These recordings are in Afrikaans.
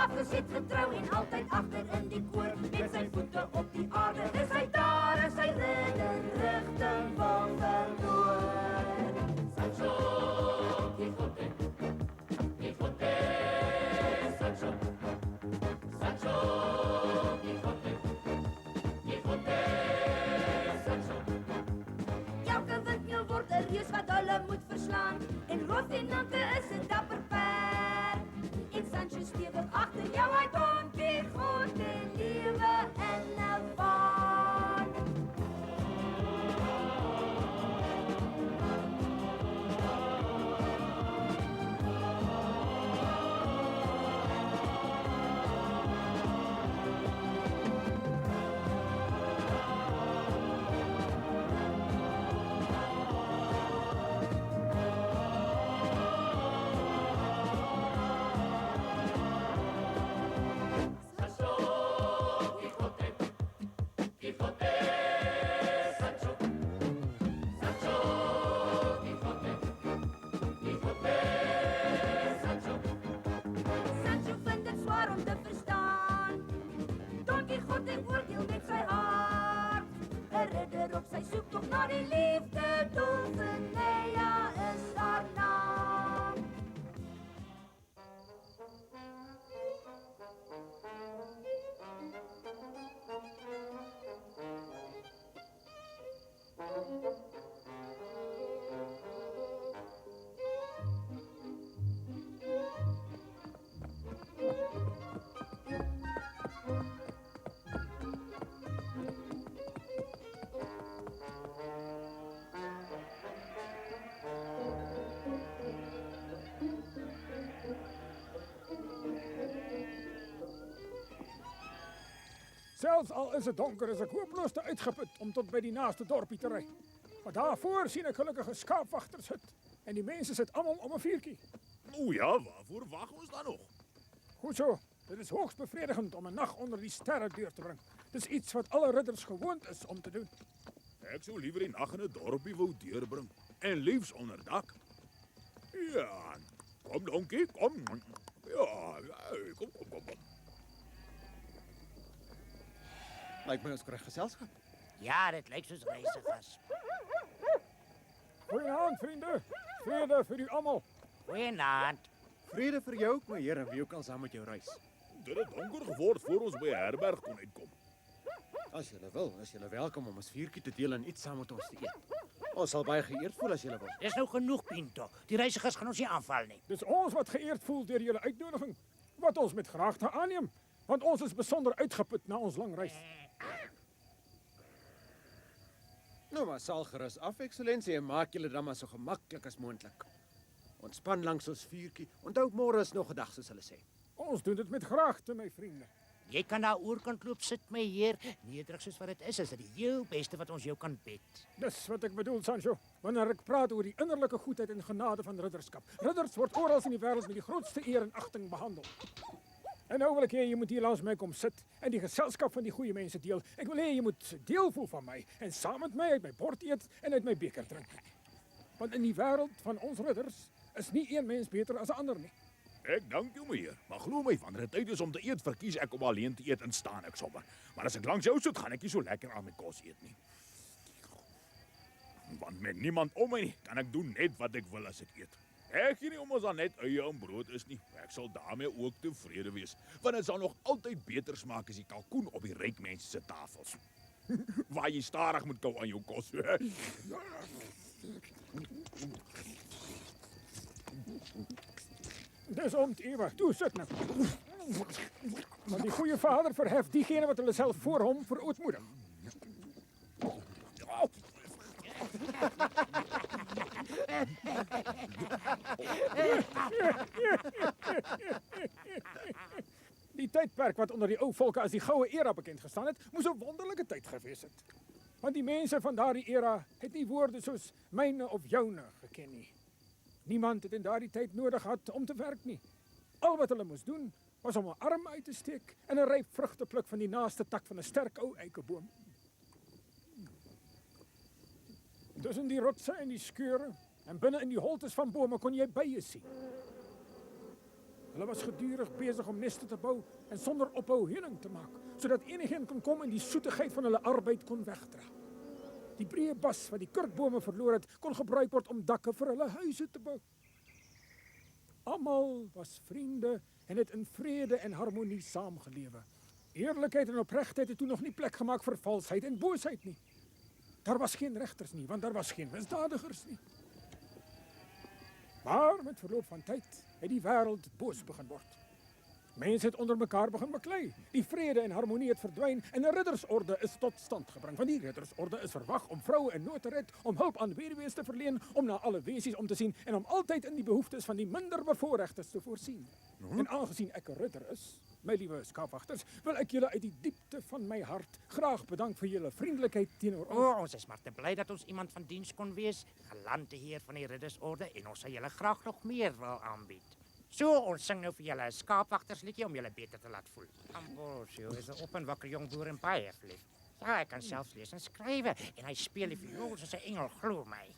afgezet, getrouw en altyd agter in die koor. Met sy voete op die aarde, is hy daar en sy ridder rigting wil verloor. Sancho Quixote, Quixote, Sancho, Sancho Quixote, Quixote, Sancho. Elke windmeel word 'n reus wat hulle moet verslaan, en Rocinante is 'n dapper perd. En Sancho stewig agter jou, hy Don Quixote lewe in 'n waan. Op sy soektog na die liefde, Dulcinea is haar naam. Selfs al is het donker, is ek hopeloos te uitgeput om tot by die naaste dorpie te ry. Maar daarvoor sien ek gelukkige skaapwagters sit. En die mense sit almal om 'n vuurtjie. O ja, waarvoor wag ons dan nog? Goed so, dit is hoogs bevredigend om 'n nag onder die sterre deur te bring. Dis iets wat alle ridders gewoond is om te doen. Ek sou liever die nag in 'n dorpie wou deurbring. En liefs onder dak. Ja, kom donkie, kom. Ja, kom. Lyk my ons kry geselskap. Ja, dit lyk soos reisigers. Goeienaand, vriende. Vrede vir u almal. Goeienaand. Vrede vir jou ook, my heer, en wie ook al saam met jou reis. Dit het donker geword voor ons by 'n herberg kon uitkom. As julle wil, is julle welkom om ons vuurtjie te deel en iets saam met ons te eet. Ons sal baie geëerd voel as julle wil. Dis nou genoeg, Pinto. Die reisigers gaan ons nie aanval nie. Dis ons wat geëerd voel deur julle uitnodiging, wat ons met graagte aanneem, want ons is besonder uitgeput na ons lang reis. Nou maar sal gerus af, eksellensie, en maak julle dan maar so gemaklik as moontlik. Ontspan langs ons vuurtjie. Onthou môre is nog 'n dag, soos hulle sê. Ons doen dit met graagte, my vriende. Jy kan daar oorkant loop sit, my heer. Nederig soos wat dit is dit die heel beste wat ons jou kan bid. Dis wat ek bedoel, Sancho. Wanneer ek praat oor die innerlike goedheid en genade van ridderskap. Ridders word oral in die wêreld met die grootste eer en agting behandel. En nou wil ek hê jy moet hier langs my kom sit en die geselskap van die goeie mense deel. Ek wil hê jy moet deel voel van my en saam met my uit my bord eet en uit my beker drink. Want in die wêreld van ons ridders is nie een mens beter as 'n ander nie. Ek dank jou, meneer. Maar glo my, wanneer dit tyd is om te eet, verkies ek om alleen te eet en staan ek sommer. Maar as ek langs jou sit, gaan ek nie so lekker aan my kos eet nie. Want met niemand om my nie, kan ek doen net wat ek wil as ek eet. Ek gee nie om ons dan net eie en brood is nie. Ek sal daarmee ook tevrede wees, want dit sal nog altyd beter smaak as die kalkoen op die ryk mense se tafels. Waar jy stadig moet kou aan jou kos. Dis om Eva, toe sit nou. Want die goeie vader verhef diegene wat hulle self voor hom verootmoedig. Die tydperk wat onder die ou volke as die goue era bekend gestaan het, moes 'n wonderlike tyd gewees het. Want die mense van daardie era het nie woorde soos myne of joune geken nie. Niemand het in daardie tyd nodig gehad om te werk nie. Al wat hulle moes doen, was om 'n arm uit te steek en 'n ryp vrug te pluk van die naaste tak van 'n sterk ou eikeboom. Tussen die rotse en die skeure en binne in die holtes van bome kon jy bye sien. Hulle was gedurig besig om neste te bou en sonder ophou heuning te maak, sodat enigeen kon kom en die soetigheid van hulle arbeid kon wegdra. Die breë bas wat die kurkbome verloor het, kon gebruik word om dakke vir hulle huise te bou. Almal was vriende en het in vrede en harmonie saamgelewe. Eerlikheid en opregtheid het toe nog nie plek gemaak vir valsheid en boosheid nie. Daar was geen regters nie, want daar was geen misdadigers nie. Maar met verloop van tyd het die wêreld boos begin word. Mense het onder mekaar begin beklei. Die vrede en harmonie het verdwyn en 'n riddersorde is tot stand gebring. Want die riddersorde is verwag om vroue in nood te red, om hulp aan weduwees te verleen, om na alle wesies om te sien en om altyd in die behoeftes van die minder bevoorregtes te voorsien. En aangesien ek 'n ridder is, my liewe skaapwagters, wil ek julle uit die diepte van my hart graag bedank vir julle vriendelikheid teenoor ons. Ons is maar te bly dat ons iemand van diens kon wees, gelande heer van die riddersorde, en ons sal julle graag nog meer wil aanbied. So, ons sing nou vir julle 'n skaapwagtersliedjie om julle beter te laat voel. Ambrosio is 'n op en wakker jong boer en baie verlief. Ja, hy kan selfs lees en skrywe en hy speel die viool soos 'n engel, glo my.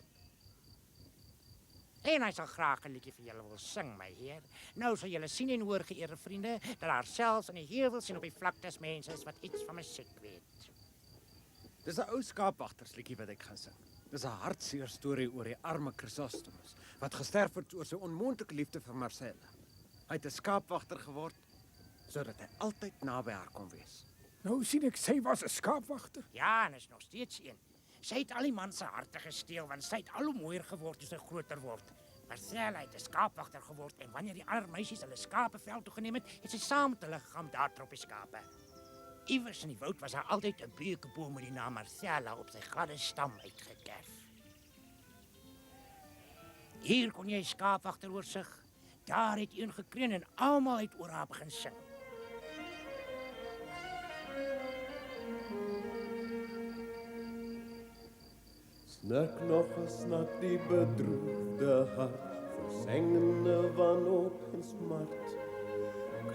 En hy sal graag 'n liedjie vir julle wil sing, my heer. Nou sal julle sien en hoor, geëerde vriende, dat daar selfs in die heuwels en op die vlaktes mense is wat iets van musiek weet. Dis 'n ou skaapwagtersliedjie wat ek gaan sing. Dis 'n hartseer storie oor die arme Chrysostomus wat gesterf het oor sy onmoontlike liefde vir Marcella. Hy het 'n skaapwagter geword sodat hy altyd naby haar kon wees. Nou sien ek, sy was 'n skaapwagter. Ja, en is nog steeds een. Sy het al die man se harte gesteel, want sy het al hoe mooier geword toe sy groter word. Marcella het 'n skaapwagter geword en wanneer die ander meisies hulle skape veld toe geneem het sy saam met hulle gegaan daar trop die skape. Iewers in die woud was daar altyd 'n beukeboom met die naam Marcella op sy gladde stam uitgekerf. Hier kon jy skaapwagter oorsig. Daar het een gekreun en almal het oor haar begin sing. Snik nog 'n snak die bedroefde hart, versengende wanhoop en smart.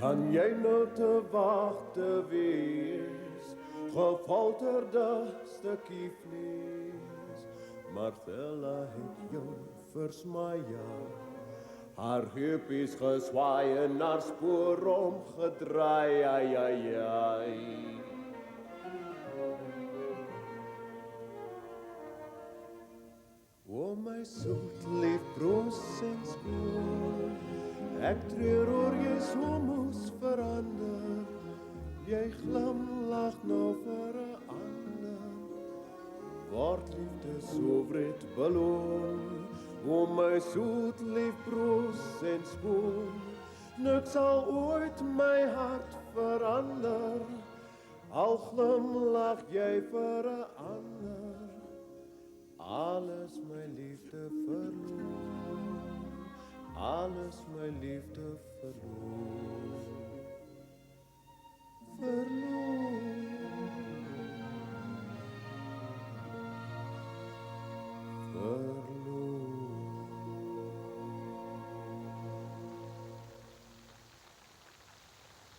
Kan jy nou te wagte wees, gefolterde stukkie vlees? Marcella het jou versmaai, haar heupies geswaai en haar spoor omgedraai, ai, ai, ai. O my soet lief broos en skoon, ek treur oor jy so moes verander. Jy glimlag nou vir 'n ander, word liefde so wreed beloon. O my soet lief broos en skoon, niks sal ooit my hart verander, al glimlag jy vir 'n ander. Alles my liefde verloor, alles my liefde verloor, verloor, verloor.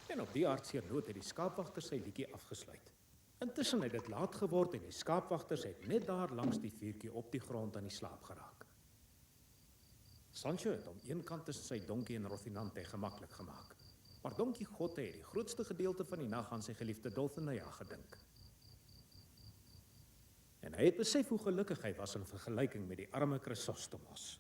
En op die hartseer noot het die skaapwagter sy liedjie afgesluit. Intussen het dit laat geword en die skaapwagters het net daar langs die vuurtjie op die grond aan die slaap geraak. Sancho het om een kant tussen sy donkie en Rocinante gemaklik gemaak, maar donkie Gotte het die grootste gedeelte van die nag aan sy geliefde Dulcinea gedink. En hy het besef hoe gelukkig hy was in vergelyking met die arme Chrysostomos.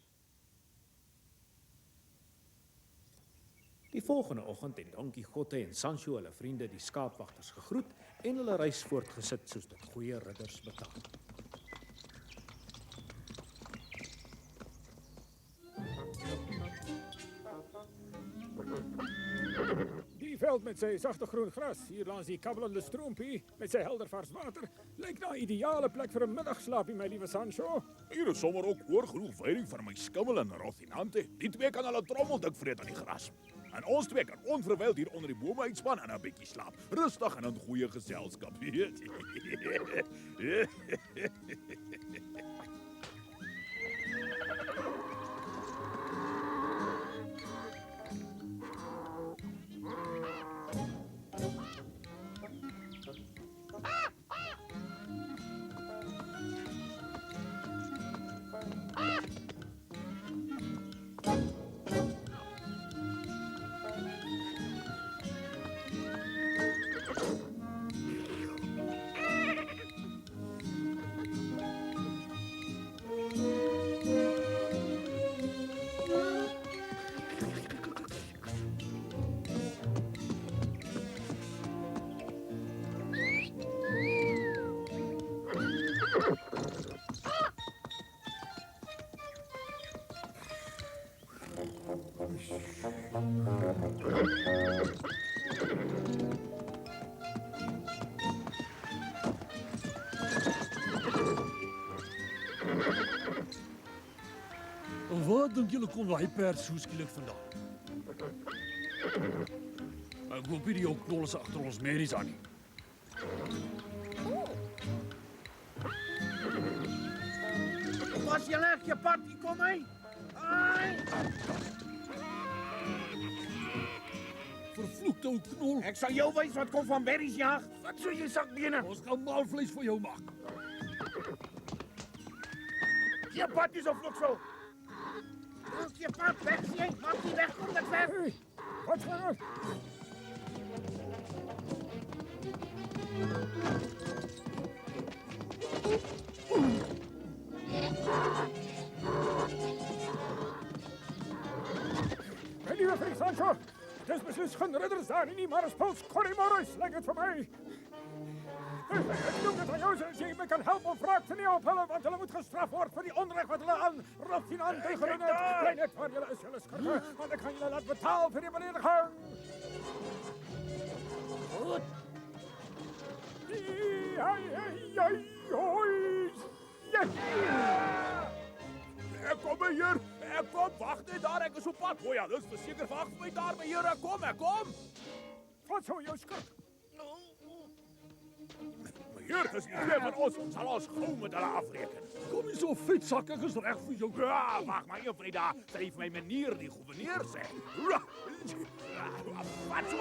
Die volgende oggend het Don Quixote en Sancho hulle vriende die skaapwagters gegroet en hulle reis voortgesit soos dit goeie ridders betaal. Die veld met sy sagte groen gras, hier langs die kabbelende stroompie, met sy helder vars water, lyk na 'n ideale plek vir 'n middagslaapie, my liewe Sancho. Hier is sommer ook oor genoeg veiding vir my skimmel en Rocinante. Die twee kan hulle trommel dik vreet aan die gras. En ons twee kan onverwyld hier onder die bome uitspan en 'n bietjie slaap. Rustig en in goeie geselskap, weet jy. Waar dink julle kom daai perd so skielik vandaan? Ek hoop nie die ou knol is agter ons merries aan nie. Was julle ek je pad, hier kom hy. Ai! Vervloekte ou knol. Ek sal jou wys wat kom van berries jag. Wat so jy sakbene? Ons gaan maalvleis vir jou maak. Je pad is op vloeksel. Als je pad weg, jy, maak die weg, kom dat weg. Hey, wat gaan aan? Mijn nieuwe vriend Sancho, het is beslist geen ridders daar nie, maar een spoels Corrimorris, lijkt het voor mij. Ik noem het aan jou, zodat je me kan helpen om wraak te nemen op hulle, want hulle moet gestraft worden voor die onrecht wat hulle aan Rocinante gedaan het. Klein net waar julle is, julle skurke, want ik ga jullie laten betalen voor die belediging. Goed. Ek kom hier. Ek kom, wag net daar, ek is op pad. O ja, dis verseker wag vir my daar, meneer. Ek kom. Wat zo, jou skurk? Meneer, dis nie twee van ons. Sal ons gou met hulle afreken. Kom nie so vetsak, ek is reg vir jou. Ja, wag maar een Frida. Sal jy vir my meneer die gouverneur sê? Wat so?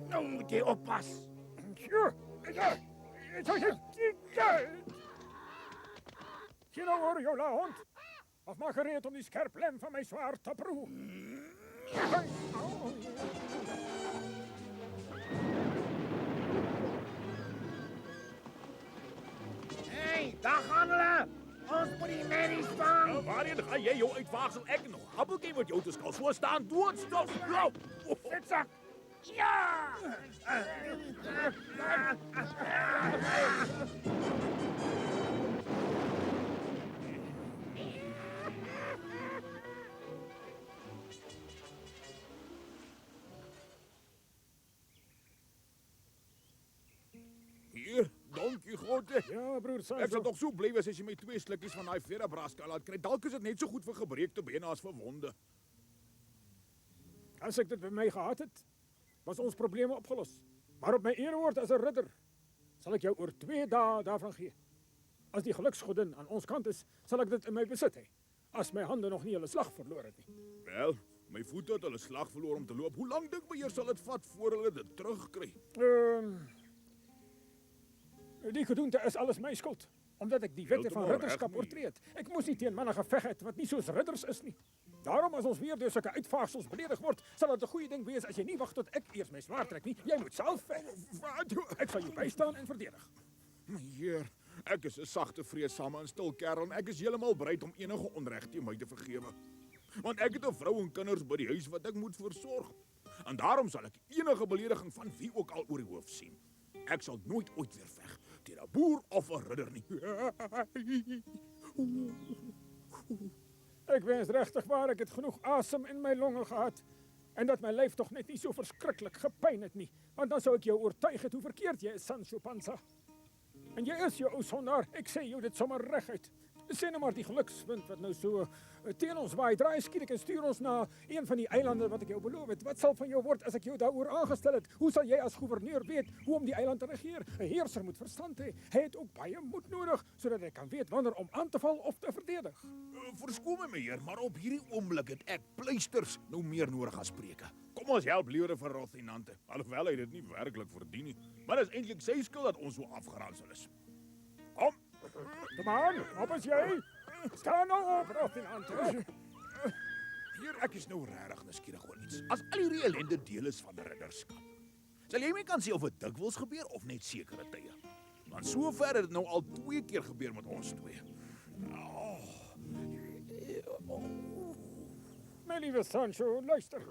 Nou moet jy oppas. Zie nou hoor, jou la hond. Of maak gereed om die scherp lem van mijn zwaard te proeven. Hey, daar gaan hulle. Ons moet die merries vang. Waarheen ga jy jou uitvaagsel? Ek nog. Appeltjie met jou te skal. So staan doodstil. Vetzak. Ja! Hier, donkie grote. Ja, broer Ek sal Sancho. tog so bly wees as jy my 2 slukkies van daai Verabraska laat kry. Dalk is dit net so goed vir gebreekte bene as vir wonde. Als ik dit bij mij gehad had, was ons probleem opgelost. Maar op mijn erewoord als een ridder zal ik jou oor 2 dagen daarvan geven. Als die geluksgodin aan ons kant is, zal ik dit in mijn bezit hebben. Als mijn handen nog niet hulle slag verloren het nie. Wel, my voete het hulle slag verloor om te loop. Hoe lank dink beheer sal dit vat voor hulle dit terugkry? Die gedoente is alles mijn schuld. Omdat ik die wetten van Heeltemal ridderskap reg nie. oortreed. Ik moest niet tegen mannen gevecht het wat niet zoals ridders is nie. Daarom als ons weer door zulke uitvaagsels beledigd wordt, zal het een goede ding wezen als je niet wacht tot ik eerst mijn zwaard trek nie. Jij moet zelf vechten. Ik zal je bijstaan en verdedigen. Meneer, ek is 'n sagte, vreesame en stil kerel en ek is heeltemal bereid om enige onreg teen my te vergewe. Want ek het 'n vrou en kinders by die huis wat ek moet versorg. En daarom sal ek enige belediging van wie ook al oor die hoof sien. Ek sal nooit ooit weer veg teen 'n boer of 'n ridder nie. Ik wens rechtig waar ik het genoeg asem in mijn longen gehad. En dat mijn lijf toch net niet zo verschrikkelijk gepijn het niet. Want dan zou ik jou oortuigen hoe verkeerd jij is, Sancho Panza. En jij is je zondaar. Ik zei jou dit zomaar rechtuit. Sê nou maar die gelukswind wat nou so teen ons waai. Draai skielik en stuur ons na een van die eilande wat ek jou beloof het. Wat sal van jou word as ek jou daaroor aangestel het? Hoe sal jy as gouverneur weet hoe om die eiland te regeer? 'n Heerser moet verstand hê. Hy het ook baie moed nodig sodat hy kan weet wanneer om aan te val of te verdedig. Verskoon my meneer, maar op hierdie oomblik het ek pleisters nou meer nodig as spreuke. Kom ons help liewer vir Rocinante. Alhoewel hy dit nie werklik verdien nie. Maar dit is eintlik sy skuld dat ons so afgeransel is. Kom. Kom aan, op is jy? Sta nou op, Rocinante. Hier, ek is nou regtig nuuskierig oor iets. As al hierdie ellende deel is van ridderskap, sal jy my kan sê of dit dikwels gebeur of net sekere tye. Want sover het dit nou al 2 keer gebeur met ons twee. Mijn lieve Sancho, luister.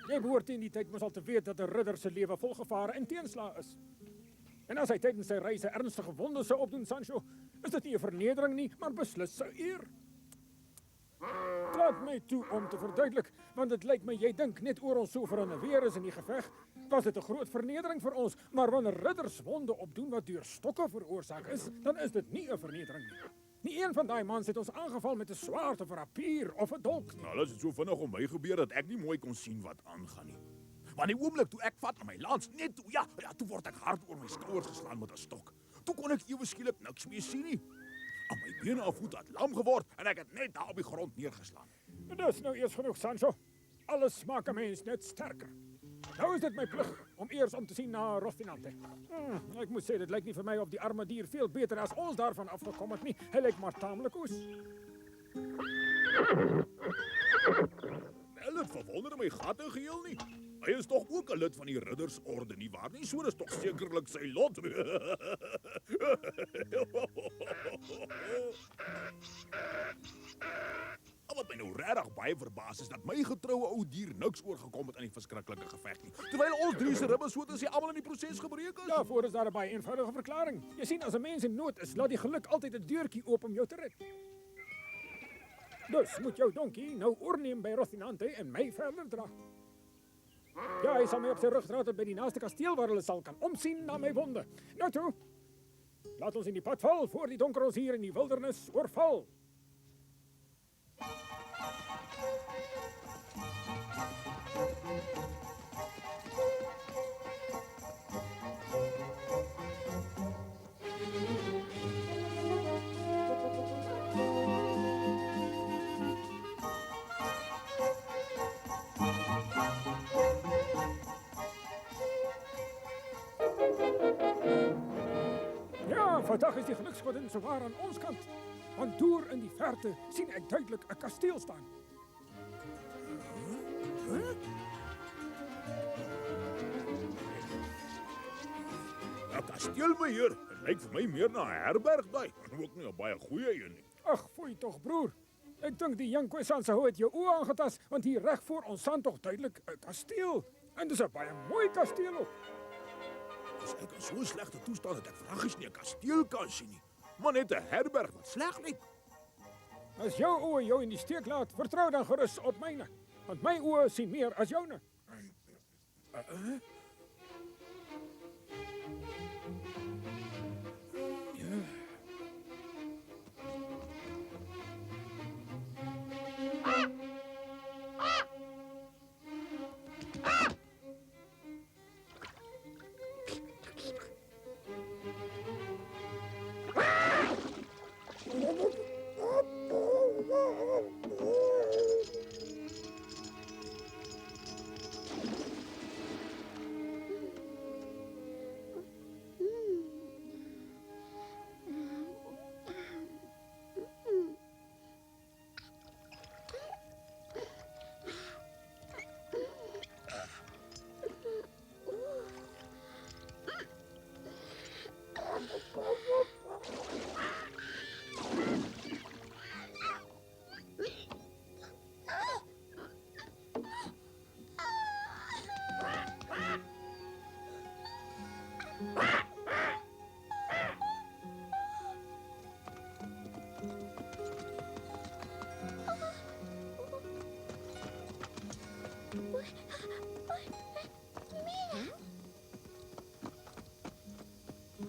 Jij behoort in die tijd mos al te weten dat een ridder zijn leven vol gevaren en tegenslagen is. En als hij tijdens zijn reizen ernstige wonden zou opdoen, Sancho, is dat niet een vernedering niet, maar beslist zijn eer. Laat my toe om te verduidelik, want dit lyk my jy dink net oor ons so vir 'n weer is in die geveg. Was dit 'n groot vernedering vir ons, maar wanneer ridders wonde opdoen wat deur stokke veroorsaak is, dan is dit nie 'n vernedering nie. Nie een van daai mans het ons aangeval met 'n swaard of 'n rapier of 'n dolk nie. Nou, dit het so vinnig om my gebeur dat ek nie mooi kon sien wat aangaan nie. Want die oomblik toe ek vat na my lans, net toe, ja, toe word ek hard oor my skouers geslaan met 'n stok. Toe kon ek ewe skielik niks meer sien nie. Aan my bene af voet het lam geword en ek het net daar op die grond neergeslaan. Dis nou eers genoeg, Sancho. Alles maak 'n mens net sterker. Nou is dit my plig om eers om te sien na Rocinante. Ek moet sê, dit lyk nie vir my of die arme dier veel beter as ons daarvan afgekom het nie. Hy lyk maar taamlik oes. Wel, dit verwonder my gat in geheel nie. Hy is tog ook 'n lid van die riddersorde nie waar nie? So dis tog sekerlik sy lot. Wat my nou regtig baie verbaas is dat my getroue ou dier niks oorgekom het aan die verskriklike geveg nie. Terwyl ons drie se ribbesote is almal in die proses gebreek is. Daarvoor is daar 'n baie eenvoudige verklaring. Jy sien, as 'n mens in nood is, laat die geluk altyd 'n deurtjie oop om jou te red. Dus moet jou donkie nou oorneem by Rocinante en my verder dra. Ja, hy sal my op sy rug dra tot by die naaste kasteel waar hulle sal kan omsien na my wonde. Nou toe, laat ons in die pad val voor die donker ons hier in die wildernis oorval. Ja, vandag is die geluksgodin sowaar aan ons kant. Want deur in die verte sien ek duidelik 'n kasteel staan. 'n Kasteelbeheer. Dit lyk vir my meer na 'n herberg daai. Ook nie 'n baie goeie een nie. Ag, foei tog, broer. Ek dink die Janko Sansa het jou oë aangetas, want hier reg voor ons staan tog duidelik 'n kasteel. En dis 'n baie mooi kasteel ook. As ek in so 'n slegte toestand het ek vragies nie 'n kasteel kan sien nie. Maar net 'n herberg wat sleg lyk. As jou oë jou in die steek laat, vertrou dan gerus op myne. Want my oë sien meer as joune.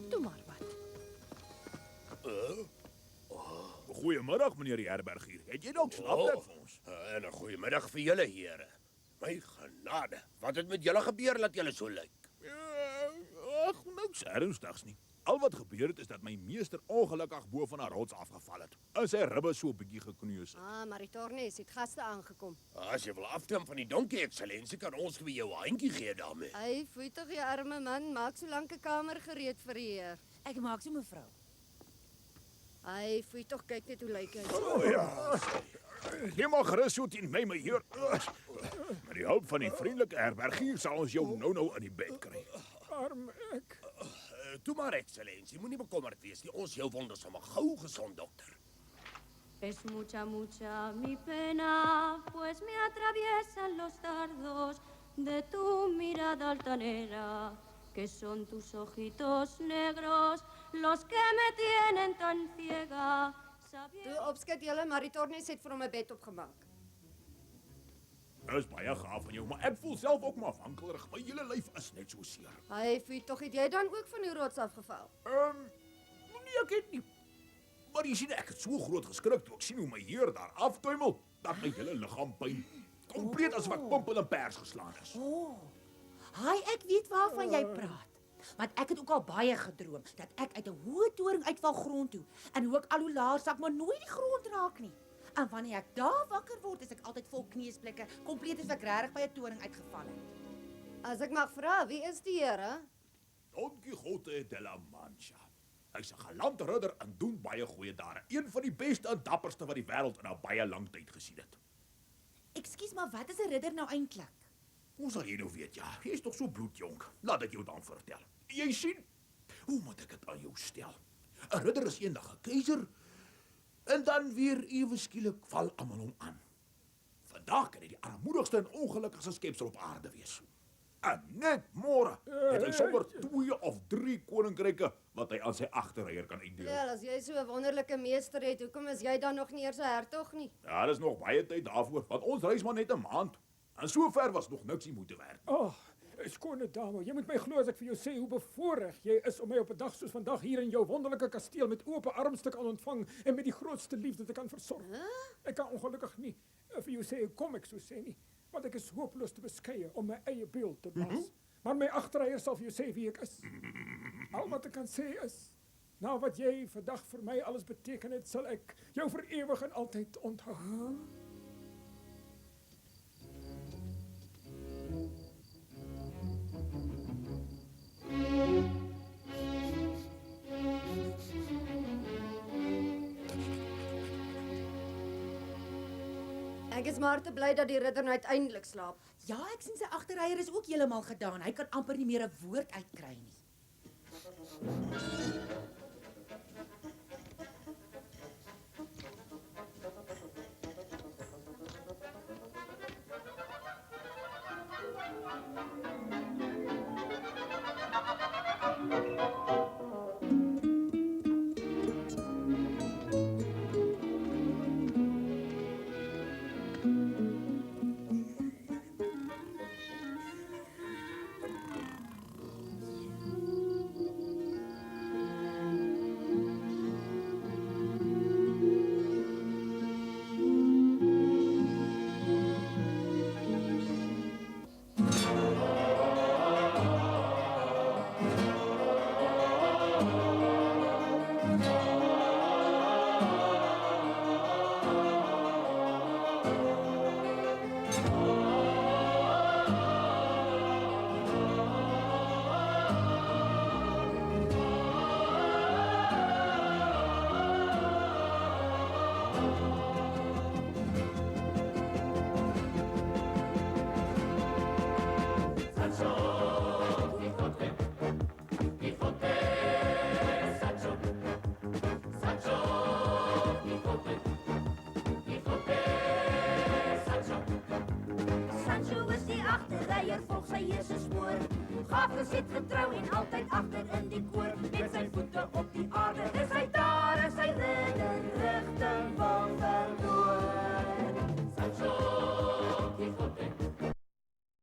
Doe maar wat. Goeiemiddag, meneer die herbergier. Het jy dalk slaapplek vir ons? En 'n goeiemiddag vir julle, here. My genade, wat het met julle gebeur dat julle so lyk? Ag, niks ernstigs nie. Al wat gebeur het is dat my meester ongelukkig bo van 'n rots afgeval het. En sy ribbe so 'n bietjie gekneus het. Ah, Maritornes het gaste aangekom. As jy wil afklim van die donkie, eksellensie, kan ons vir jou 'n handjie gee daarmee. Hy foei tog jy arme man, maak so lank 'n kamer gereed vir die heer. Ek maak so, mevrou. Hy foei tog, kyk net hoe lyk hy. Jy mag gerus so teen my heer. Met die hulp van die vriendelike herbergier sal ons jou nou in die bed kry. Arm ek. Toe maar, eksellensie, moenie bekommerd wees nie. Ons jou wonder sommer gou gesond, dokter. Es mucha, mucha mi pena, pues me atraviesan los dardos de tu mirada altanera, que son tus ojitos negros los que me tienen tan ciega. pasa bien. Toe opskit julle, maar die Tornies het vir hom 'n bed opgemaak. Dis baie gaaf van jou, maar ek voel self ook maar wankelerig. My hele lyf is net so seer. Hy vir tog het jy dan ook van die rots afgeval? Nee, ek het nie. Maar jy sien, ek het so groot geskrik toe ek sien hoe my heer daar aftuimel, dat my hele liggaam pyn. Kompleet asof ek pompel en pers geslaan is. Haai, ek weet waarvan jy praat. Want ek het ook al baie gedroom dat ek uit 'n hoë toring uitval grond toe en hoe ek al hoe laer sak, maar nooit die grond raak nie. En wanneer ek daar wakker word, is ek altyd vol kneusblikke, kompleet as ek regtig by 'n toring uitgeval het. As ek mag vra, wie is die Here? Don Quixote de la Mancha. Hy's 'n galante ridder en doen baie goeie dade. Een van die beste en dapperste wat die wêreld in 'n baie lang tyd gesien het. Ekskuus, maar wat is 'n ridder nou eintlik? Hoe sal jy nou weet, ja? Jy is toch so bloedjonk. Laat ek jou dan vertel. Jy sien, hoe moet ek het aan jou stel? 'n Ridder is eendag 'n keiser, en dan weer ewe skielik val almal hom aan. Vandag kan hy die armoedigste en ongelukkigste skepsel op aarde wees. En net môre het hy sommer 2 of 3 koninkryke wat hy aan sy agterreier kan uitdeel. Wel, as jy so 'n wonderlike meester het, hoekom is jy dan nog nie eers 'n hertog nie? Ja, dis nog baie tyd daarvoor, want ons reis maar net 'n maand. En sover was nog niks die moeite werd. Skone dame, jy moet my glo as ek vir jou sê hoe bevoorreg jy is om my op 'n dag soos vandag hier in jou wonderlike kasteel met oop arms te kan ontvang en met die grootste liefde te kan versorg. Ek kan ongelukkig nie vir jou sê kom ek so sê nie, want ek is hopeloos te beskeie om my eie beeld te pas. Maar my agterreier sal vir jou sê wie ek is. Al wat ek kan sê is, na wat jy vandag vir my alles beteken het, sal ek jou vir ewig en altyd onthou. Ek is maar te bly dat die ridder nou uiteindelik slaap. Ja, ek sien sy agterreier is ook heeltemal gedaan. Hy kan amper nie meer 'n woord uitkry nie. Gaaf gesit, getrou en altyd agter in die koor.